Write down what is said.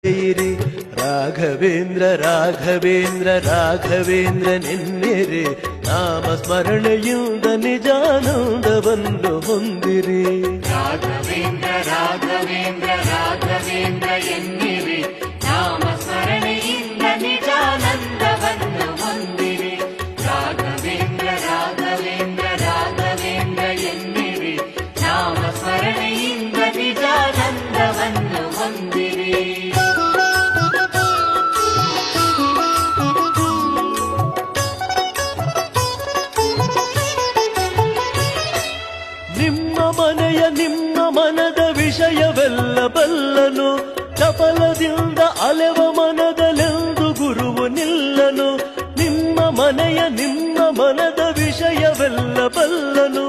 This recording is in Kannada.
ಇರಿ ರಾಘವೇಂದ್ರ ರಾಘವೇಂದ್ರ ರಾಘವೇಂದ್ರ ನೆನ್ನೆರೆ ನಾಮ ಸ್ಮರಣೆಯಿಂದ ನಿಜಾನಂದವನ್ನು ಹೊಂದಿರಿ. ರಾಘವೇಂದ್ರ ರಾಘವೇಂದ್ರ ರಾಘವೇಂದ್ರ ಎನ್ನಿರಿ ನಾಮ ಸ್ಮರಣೆಯಿಂದ ನಿಜಾನಂದವನ್ನು ಹೊಂದಿರಿ. ರಾಘವೇಂದ್ರ ರಾಘವೇಂದ್ರ ರಾಘವೇಂದ್ರ ಎನ್ನಿರಿ ನಾಮ ಸ್ಮರಣೆಯಿಂದ ನಿಜಾನಂದವನ್ನು ಹೊಂದಿರಿ. ನಿಮ್ಮ ಮನೆಯ ನಿಮ್ಮ ಮನದ ವಿಷಯವೆಲ್ಲ ಬಲ್ಲನು, ಚಪಲದಿಂದ ಅಲೆವ ಮನದಲೆಂದು ಗುರುವು ನಿಲ್ಲನು. ನಿಮ್ಮ ಮನೆಯ ನಿಮ್ಮ ಮನದ ವಿಷಯವೆಲ್ಲ ಬಲ್ಲನು,